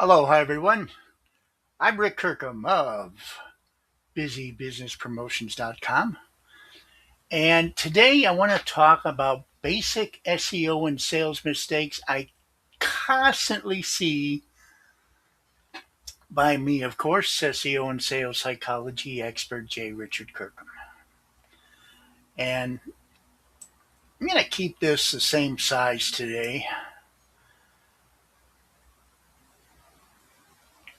Hello, hi everyone. I'm Rick Kirkham of busybusinesspromotions.com. And today I want to talk about basic SEO and sales mistakes I constantly see by me, of course, SEO and sales psychology expert J. Richard Kirkham. And I'm going to keep this the same size today.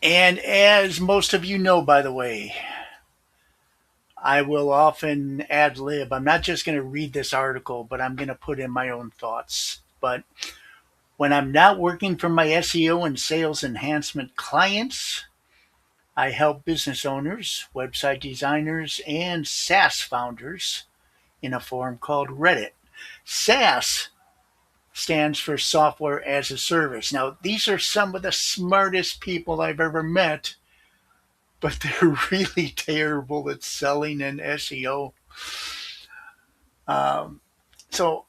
And as most of you know, by the way, I will often ad lib. I'm not just going to read this article, but I'm going to put in my own thoughts. But when I'm not working for my SEO and sales enhancement clients, I help business owners, website designers, and SaaS founders in a forum called Reddit. SaaS stands for Software as a Service. Now, these are some of the smartest people I've ever met, but they're really terrible at selling and SEO. So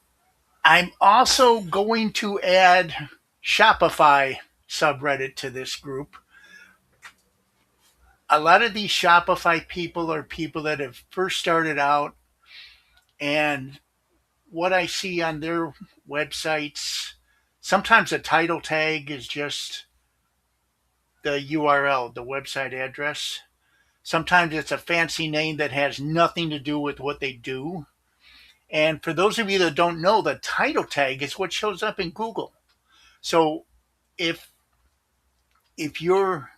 I'm also going to add Shopify subreddit to this group. A lot of these Shopify people are people that have first started out, and what I see on their websites, sometimes a title tag is just the URL, the website address. Sometimes it's a fancy name that has nothing to do with what they do. And for those of you that don't know, the title tag is what shows up in Google. So if you're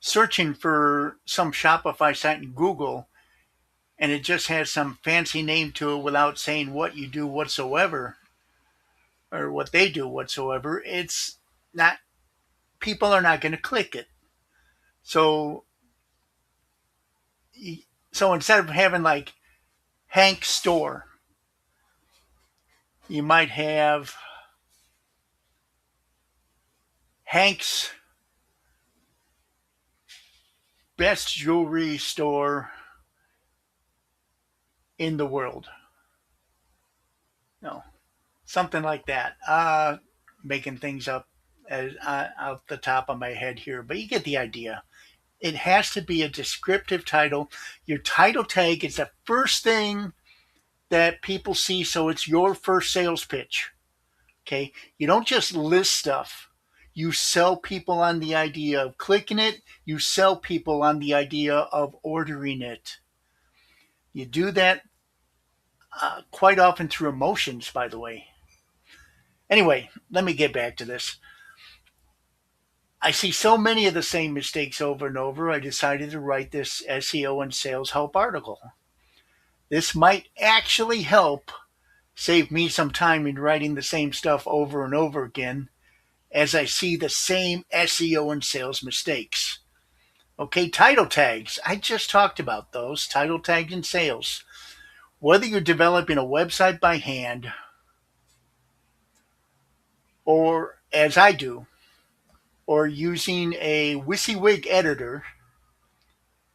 searching for some Shopify site in Google and it just has some fancy name to it without saying what you do whatsoever or what they do whatsoever, it's not, people are not going to click it. So instead of having like Hank's store, you might have Hank's best jewelry store in the world. No, something like that. Making things up out the top of my head here, but you get the idea. It has to be a descriptive title. Your title tag is the first thing that people see, so it's your first sales pitch. Okay, you don't just list stuff. You sell people on the idea of clicking it. You sell people on the idea of ordering it. You do that quite often through emotions, by the way. Anyway, let me get back to this. I see so many of the same mistakes over and over, I decided to write this SEO and sales help article. This might actually help save me some time in writing the same stuff over and over again as I see the same SEO and sales mistakes. Okay, title tags. I just talked about those, title tags and sales. Whether you're developing a website by hand or, as I do, or using a WYSIWYG editor.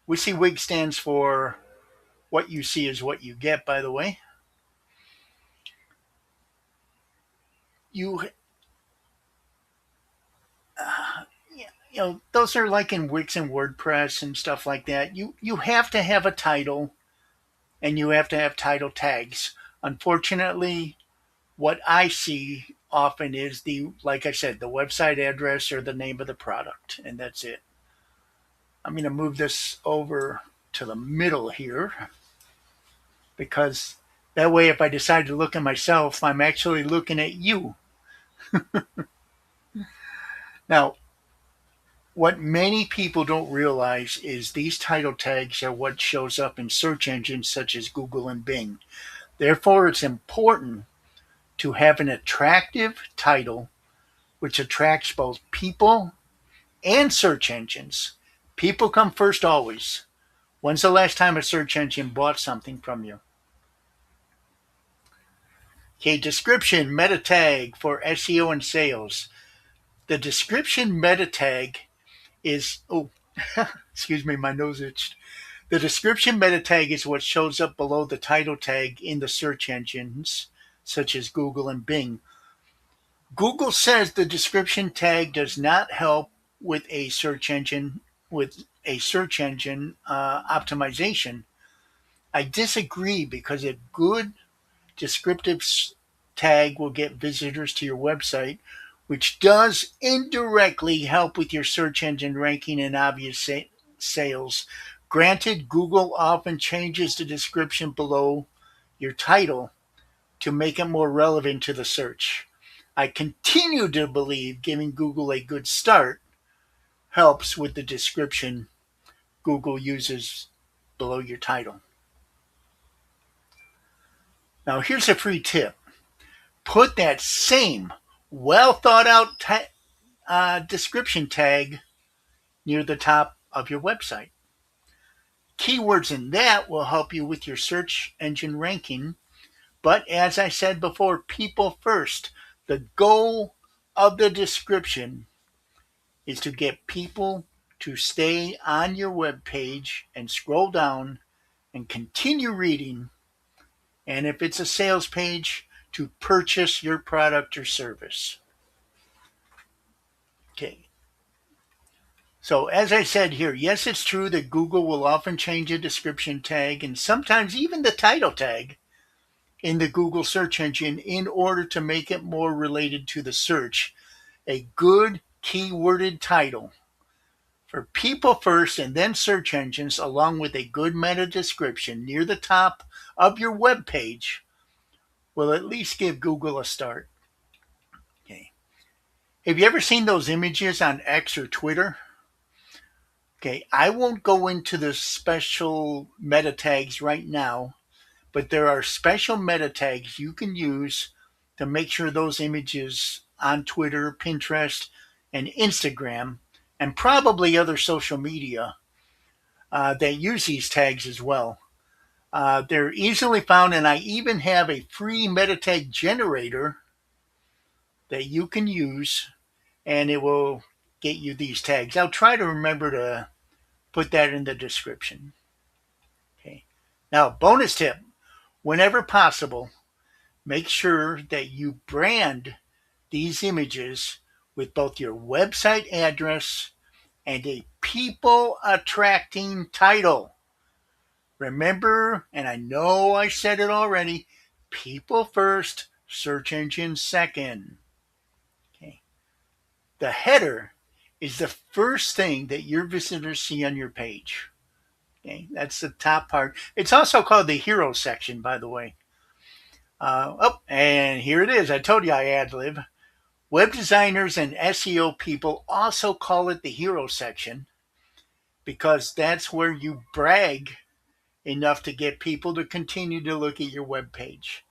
WYSIWYG stands for what you see is what you get, by the way. You, those are like in Wix and WordPress and stuff like that. You have to have a title and you have to have title tags. Unfortunately, what I see often is like I said, the website address or the name of the product, and that's it. I'm going to move this over to the middle here because that way, if I decide to look at myself, I'm actually looking at you. Now, what many people don't realize is these title tags are what shows up in search engines such as Google and Bing. Therefore, it's important to have an attractive title which attracts both people and search engines. People come first always. When's the last time a search engine bought something from you? Okay, description meta tag for SEO and sales. The description meta tag is, excuse me, my nose itched. The description meta tag is what shows up below the title tag in the search engines, such as Google and Bing. Google says the description tag does not help with a search engine optimization. I disagree because a good descriptive tag will get visitors to your website, which does indirectly help with your search engine ranking and obvious sales. Granted, Google often changes the description below your title to make it more relevant to the search. I continue to believe giving Google a good start helps with the description Google uses below your title. Now, here's a free tip. Put that same well thought out description tag near the top of your website. Keywords in that will help you with your search engine ranking. But as I said before, people first. The goal of the description is to get people to stay on your web page and scroll down and continue reading. And if it's a sales page, to purchase your product or service. Okay. So as I said here, yes, it's true that Google will often change a description tag and sometimes even the title tag in the Google search engine in order to make it more related to the search. A good keyworded title for people first and then search engines, along with a good meta description near the top of your web page, will at least give Google a start. Okay. Have you ever seen those images on X or Twitter? Okay, I won't go into the special meta tags right now, but there are special meta tags you can use to make sure those images on Twitter, Pinterest, and Instagram, and probably other social media that use these tags as well. They're easily found, and I even have a free meta tag generator that you can use, and it will get you these tags. I'll try to remember to put that in the description. Okay. Now, bonus tip, whenever possible, make sure that you brand these images with both your website address and a people attracting title. Remember, and I know I said it already, people first, search engine second. Okay. The header is the first thing that your visitors see on your page. Okay, that's the top part. It's also called the hero section, by the way. And here it is. I told you I ad-lib. Web designers and SEO people also call it the hero section because that's where you brag enough to get people to continue to look at your web page.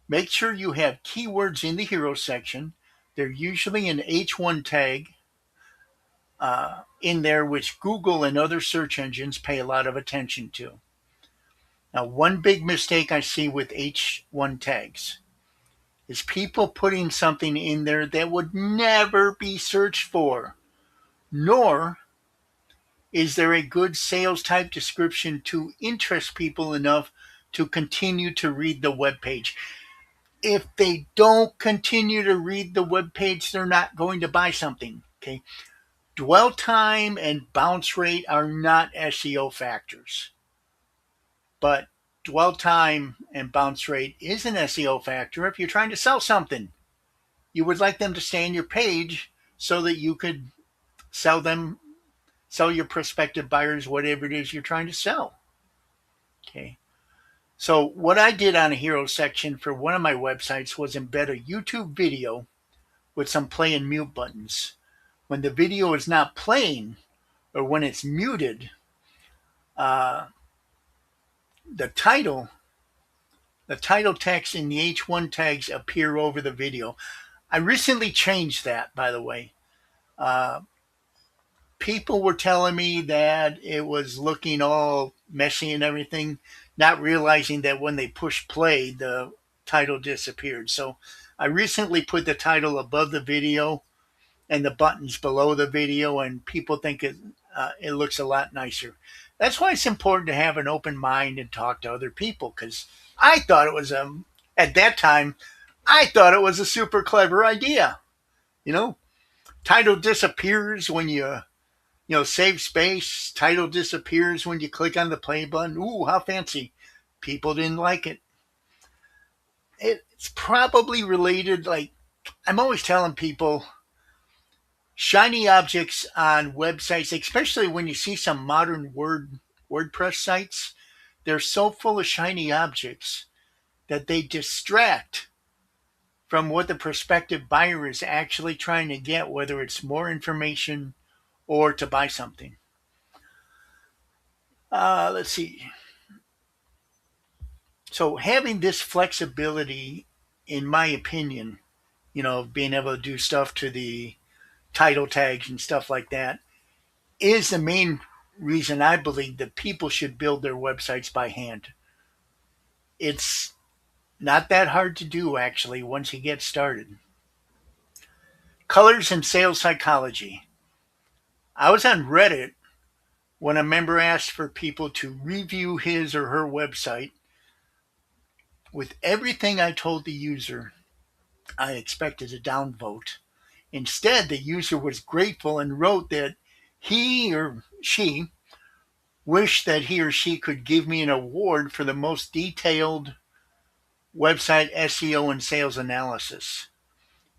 Make sure you have keywords in the hero section. They're usually an H1 tag in there, which Google and other search engines pay a lot of attention to. Now, one big mistake I see with H1 tags is people putting something in there that would never be searched for, nor is there a good sales type description to interest people enough to continue to read the web page. If they don't continue to read the web page, they're not going to buy something. Okay. Dwell time and bounce rate are not SEO factors, but dwell time and bounce rate is an SEO factor if you're trying to sell something. You would like them to stay on your page so that you could sell your prospective buyers whatever it is you're trying to sell. Okay. So what I did on a hero section for one of my websites was embed a YouTube video with some play and mute buttons. When the video is not playing or when it's muted, the title text and the H1 tags appear over the video. I recently changed that, by the way. People were telling me that it was looking all messy and everything, not realizing that when they pushed play, the title disappeared. So I recently put the title above the video and the buttons below the video, and people think it looks a lot nicer. That's why it's important to have an open mind and talk to other people, because I thought it was at that time, I thought it was a super clever idea, you know. Title disappears when you save space. Title disappears when you click on the play button. Ooh, how fancy. People didn't like it. It's probably related. Like, I'm always telling people, shiny objects on websites, especially when you see some modern WordPress sites, they're so full of shiny objects that they distract from what the prospective buyer is actually trying to get, whether it's more information or to buy something. Let's see. So having this flexibility, in my opinion, being able to do stuff to the title tags and stuff like that, is the main reason I believe that people should build their websites by hand. It's not that hard to do, actually, once you get started. Colors and sales psychology. I was on Reddit when a member asked for people to review his or her website. With everything I told the user, I expected a downvote. Instead, the user was grateful and wrote that he or she wished that he or she could give me an award for the most detailed website SEO and sales analysis.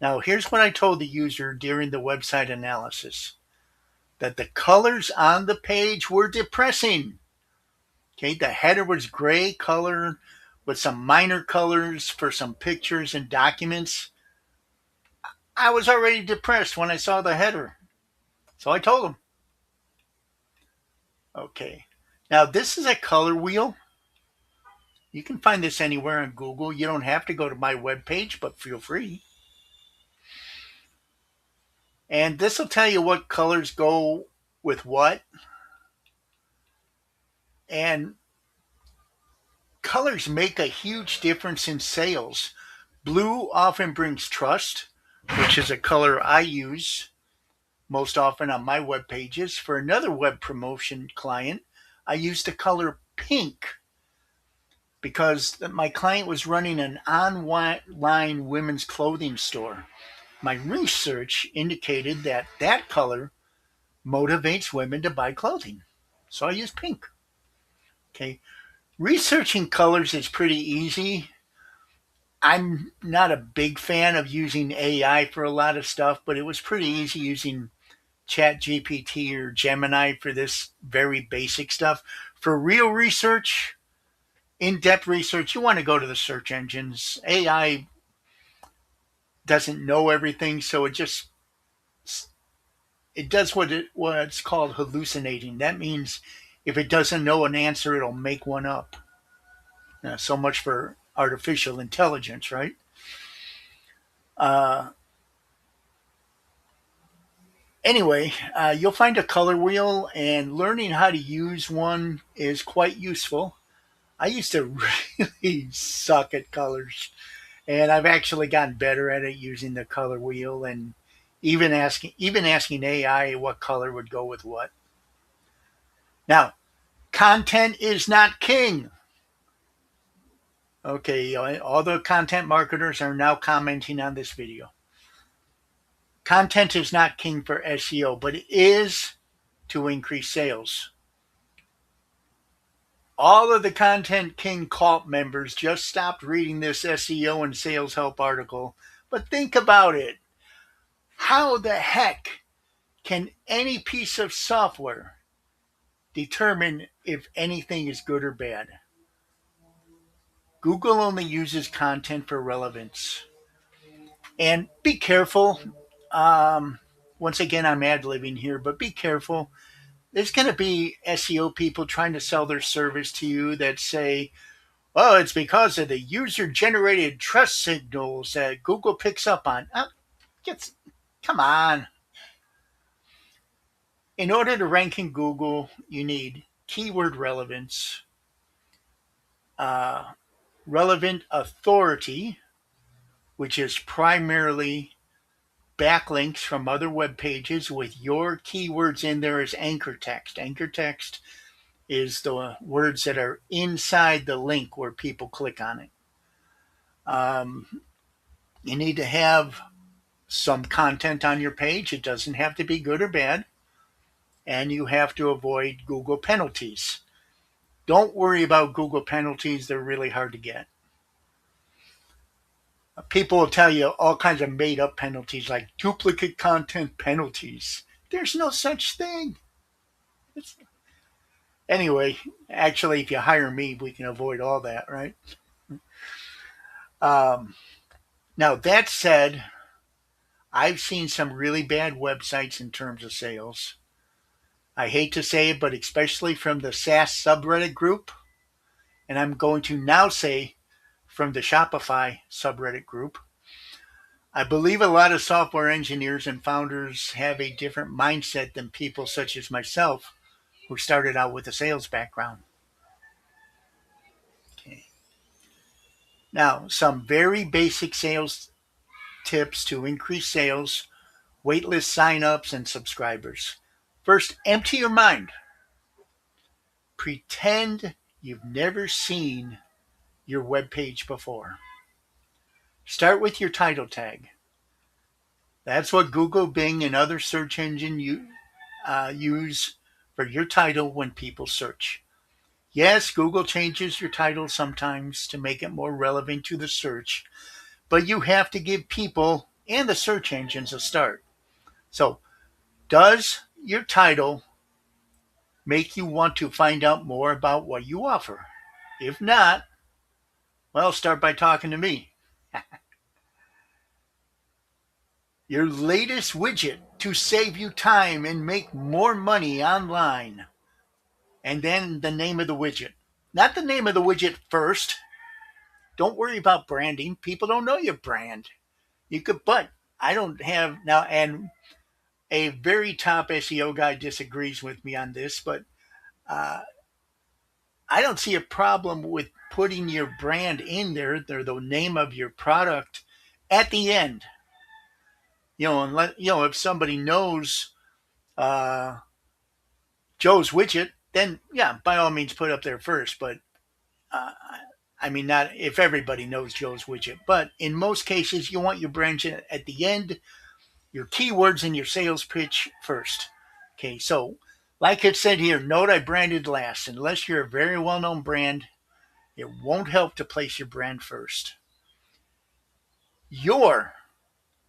Now, here's what I told the user during the website analysis: that the colors on the page were depressing. Okay, the header was gray color with some minor colors for some pictures and documents. I was already depressed when I saw the header. So I told him, okay. Now, this is a color wheel. You can find this anywhere on Google. You don't have to go to my webpage, but feel free. And this will tell you what colors go with what. And colors make a huge difference in sales. Blue often brings trust, which is a color I use most often on my web pages. For another web promotion client, I used the color pink because my client was running an online women's clothing store. My research indicated that that color motivates women to buy clothing. So I used pink. Okay. Researching colors is pretty easy. I'm not a big fan of using AI for a lot of stuff, but it was pretty easy using Chat GPT or Gemini for this very basic stuff. For real research, in-depth research, you want to go to the search engines. AI doesn't know everything, so it does what's called hallucinating. That means if it doesn't know an answer, it'll make one up. So much for artificial intelligence, right? Uh, anyway, you'll find a color wheel, and learning how to use one is quite useful. I used to really suck at colors, and I've actually gotten better at it using the color wheel, and even asking AI what color would go with what. Now, content is not king. Okay, all the content marketers are now commenting on this video. Content is not king for SEO, but it is to increase sales. All of the Content King cult members just stopped reading this SEO and sales help article. But think about it. How the heck can any piece of software determine if anything is good or bad? Google only uses content for relevance. And be careful. Um, Once again, I'm ad-libbing here, but be careful. There's going to be SEO people trying to sell their service to you that say, oh, it's because of the user-generated trust signals that Google picks up on. Come on. In order to rank in Google, you need keyword relevance, uh, relevant authority, which is primarily backlinks from other web pages with your keywords in there as anchor text. Anchor text is the words that are inside the link where people click on it. You need to have some content on your page. It doesn't have to be good or bad. And you have to avoid Google penalties. Don't worry about Google penalties, they're really hard to get. People will tell you all kinds of made up penalties like duplicate content penalties. There's no such thing. It's, anyway, actually, if you hire me, we can avoid all that, right? Um, Now, that said, I've seen some really bad websites in terms of sales. I hate to say it, but especially from the SaaS subreddit group, and I'm going to now say from the Shopify subreddit group. I believe a lot of software engineers and founders have a different mindset than people such as myself who started out with a sales background. Okay. Now, some very basic sales tips to increase sales, waitlist signups, and subscribers. First, empty your mind. Pretend you've never seen your web page before. Start with your title tag. That's what Google, Bing, and other search engines use for your title when people search. Yes, Google changes your title sometimes to make it more relevant to the search, but you have to give people and the search engines a start. So, does your title make you want to find out more about what you offer? If not, well, start by talking to me. Your latest widget to save you time and make more money online. And then the name of the widget. Not the name of the widget first. Don't worry about branding. People don't know your brand. You could, but I don't have now, and a very top SEO guy disagrees with me on this, but uh, I don't see a problem with putting your brand in there, the name of your product at the end. If somebody knows uh, Joe's widget, then yeah, by all means put up there first. But uh, I mean, not if everybody knows Joe's widget, but in most cases, you want your brand at the end, your keywords in your sales pitch first. Okay, so like it said here, note I branded last. Unless you're a very well-known brand, it won't help to place your brand first. Your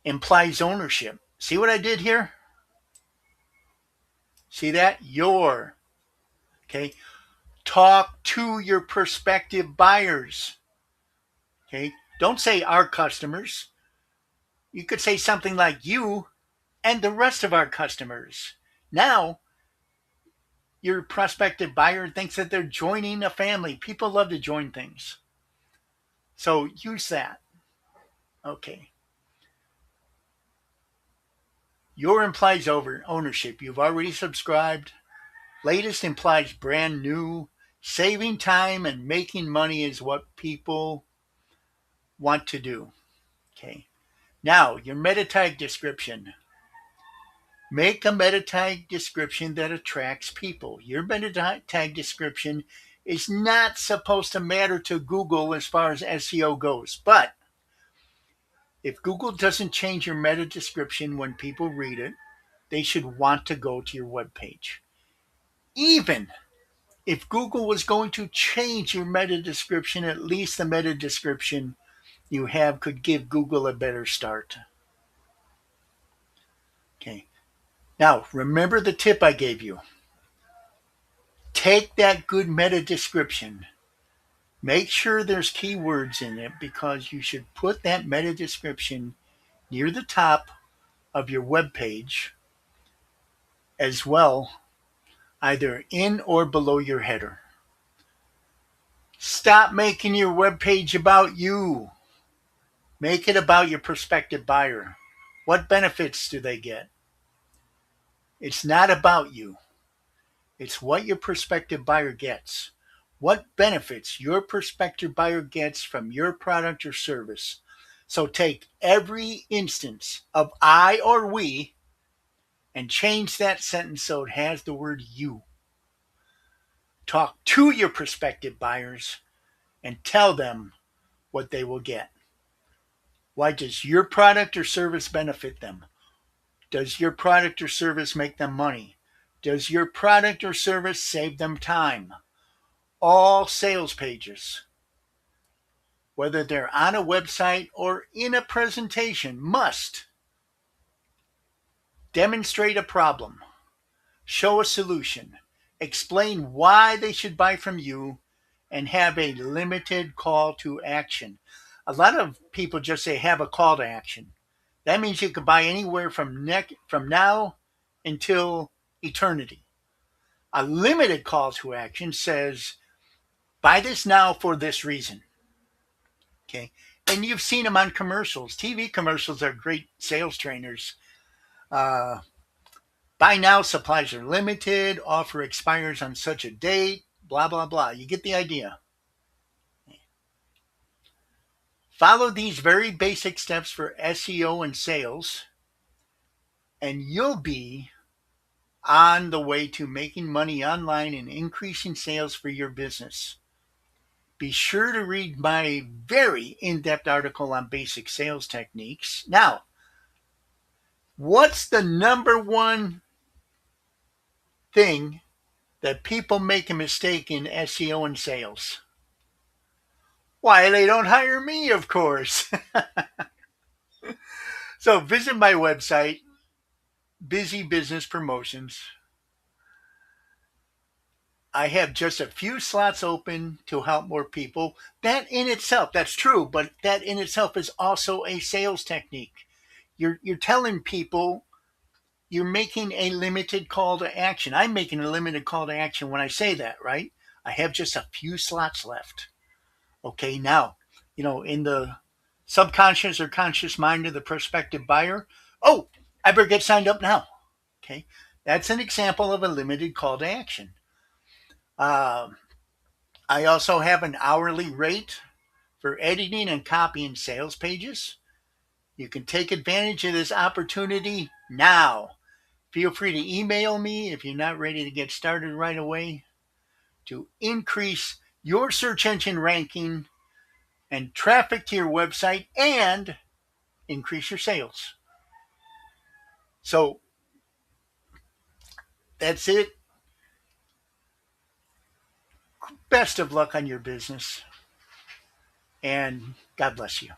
implies ownership. See what I did here? See that? Your. Okay. Talk to your prospective buyers. Okay. Don't say our customers. You could say something like you and the rest of our customers. Now, your prospective buyer thinks that they're joining a family. People love to join things. So use that. Okay. Your implies ownership. You've already subscribed. Latest implies brand new. Saving time and making money is what people want to do. Okay. Now, your meta tag description. Make a meta tag description that attracts people. Your meta tag description is not supposed to matter to Google as far as SEO goes. But if Google doesn't change your meta description when people read it, they should want to go to your web page. Even if Google was going to change your meta description, at least the meta description you have could give Google a better start. Okay. Now, remember the tip I gave you. Take that good meta description. Make sure there's keywords in it because you should put that meta description near the top of your web page as well, either in or below your header. Stop making your web page about you. Make it about your prospective buyer. What benefits do they get? It's not about you. It's what your prospective buyer gets. What benefits your prospective buyer gets from your product or service. So take every instance of I or we and change that sentence so it has the word you. Talk to your prospective buyers and tell them what they will get. Why does your product or service benefit them? Does your product or service make them money? Does your product or service save them time? All sales pages, whether they're on a website or in a presentation, must demonstrate a problem, show a solution, explain why they should buy from you, and have a limited call to action. A lot of people just say have a call to action. That means you can buy anywhere from now until eternity. A limited call to action says buy this now for this reason. Okay. And you've seen them on commercials. TV commercials are great sales trainers. Uh, Buy now, supplies are limited, offer expires on such a date, blah, blah, blah. You get the idea. Follow these very basic steps for SEO and sales, and you'll be on the way to making money online and increasing sales for your business. Be sure to read my very in-depth article on basic sales techniques. Now, what's the number one thing that people make a mistake in SEO and sales? Why, they don't hire me, of course. So visit my website, Busy Business Promotions. I have just a few slots open to help more people. That in itself, that's true, but that in itself is also a sales technique. You're telling people you're making a limited call to action. I'm making a limited call to action when I say that, right? I have just a few slots left. Okay, now, in the subconscious or conscious mind of the prospective buyer, oh, I better get signed up now. Okay, that's an example of a limited call to action. I also have an hourly rate for editing and copying sales pages. You can take advantage of this opportunity now. Feel free to email me if you're not ready to get started right away to increase your search engine ranking and traffic to your website and increase your sales. So that's it. Best of luck on your business, and God bless you.